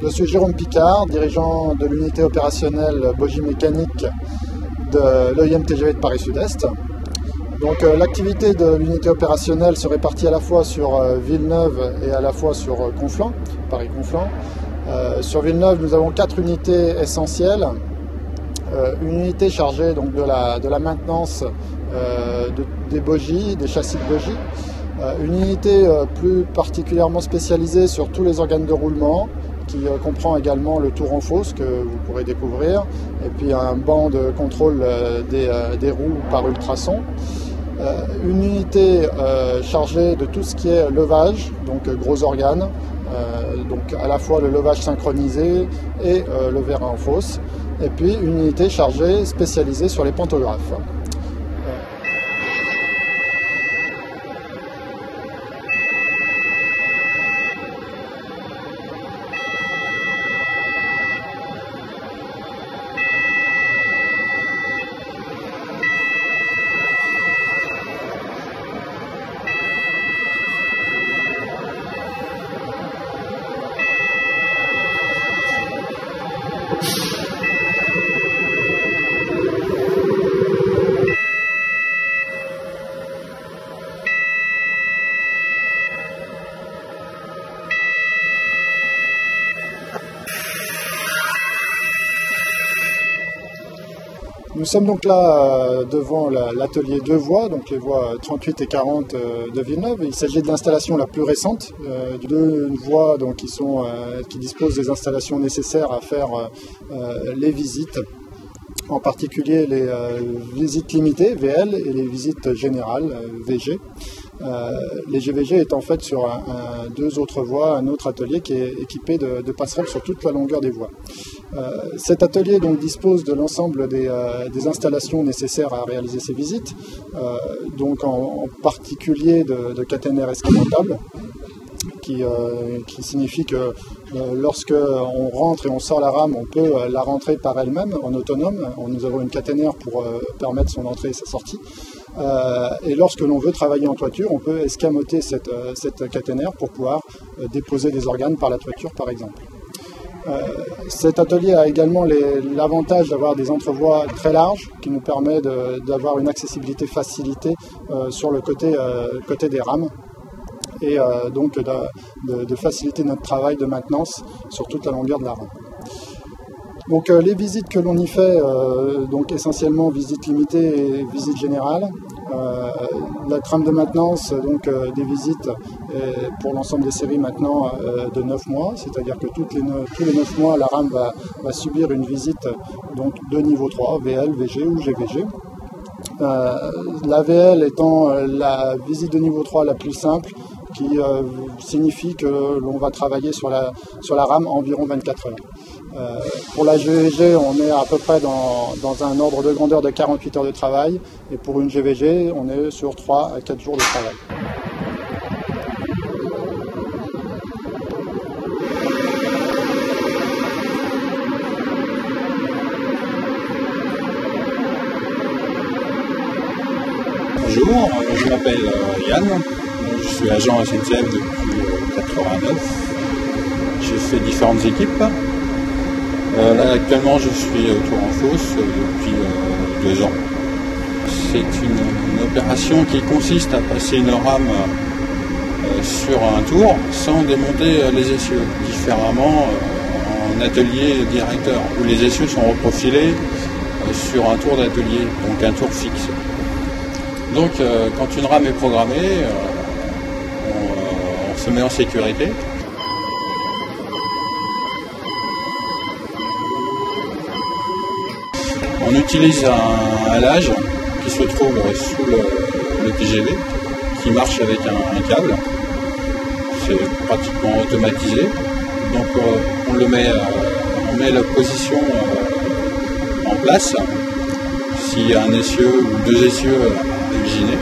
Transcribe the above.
Je suis Jérôme Picard, dirigeant de l'unité opérationnelle bogie mécanique de l'EIM TGV de Paris Sud-Est. Donc l'activité de l'unité opérationnelle se répartit à la fois sur Villeneuve et à la fois sur Conflans, Paris-Conflans. Sur Villeneuve, nous avons 4 unités essentielles. Une unité chargée donc, de la maintenance des bogies, des châssis de bogies. Une unité plus particulièrement spécialisée sur tous les organes de roulement, qui comprend également le tour en fosse que vous pourrez découvrir, et puis un banc de contrôle des roues par ultrasons. Une unité chargée de tout ce qui est levage, donc gros organes, donc à la fois le levage synchronisé et le vérin en fosse, et puis une unité chargée spécialisée sur les pantographes. Nous sommes donc là devant l'atelier 2 voies, donc les voies 38 et 40 de Villeneuve. Il s'agit de l'installation la plus récente, 2 voies donc, qui disposent des installations nécessaires à faire les visites, en particulier les visites limitées, VL, et les visites générales, VG. Les GVG étant faites sur 2 autres voies, un autre atelier qui est équipé de passerelles sur toute la longueur des voies. Cet atelier donc, dispose de l'ensemble des installations nécessaires à réaliser ces visites, donc en particulier de caténaires escamotables, qui signifie que lorsque on rentre et on sort la rame, on peut la rentrer par elle-même en autonome. Nous avons une caténaire pour permettre son entrée et sa sortie. Et lorsque l'on veut travailler en toiture, on peut escamoter cette caténaire pour pouvoir déposer des organes par la toiture, par exemple. Cet atelier a également l'avantage d'avoir des entrevoies très larges qui nous permet d'avoir une accessibilité facilitée sur le côté des rames, et donc de faciliter notre travail de maintenance sur toute la longueur de la rame. Donc les visites que l'on y fait, donc essentiellement visites limitées et visites générales. La trame de maintenance, donc des visites pour l'ensemble des séries maintenant de 9 mois, c'est-à-dire que tous les 9 mois, la rame va subir une visite donc, de niveau 3, VL, VG ou GVG. La VL étant la visite de niveau 3 la plus simple, qui signifie que l'on va travailler sur la rame environ 24 heures. Pour la GVG, on est à peu près dans un ordre de grandeur de 48 heures de travail, et pour une GVG, on est sur 3 à 4 jours de travail. Bonjour, je m'appelle Yann, je suis agent SNCF depuis 1989. J'ai fait différentes équipes. Là actuellement je suis au tour en fosse depuis 2 ans. C'est une opération qui consiste à passer une rame sur un tour sans démonter les essieux, différemment en atelier directeur où les essieux sont reprofilés sur un tour d'atelier, donc un tour fixe. Donc quand une rame est programmée, on se met en sécurité. On utilise un halage qui se trouve sous le TGV, qui marche avec un câble. C'est pratiquement automatisé. Donc on met la position en place. S'il y a un essieu ou 2 essieux à originer.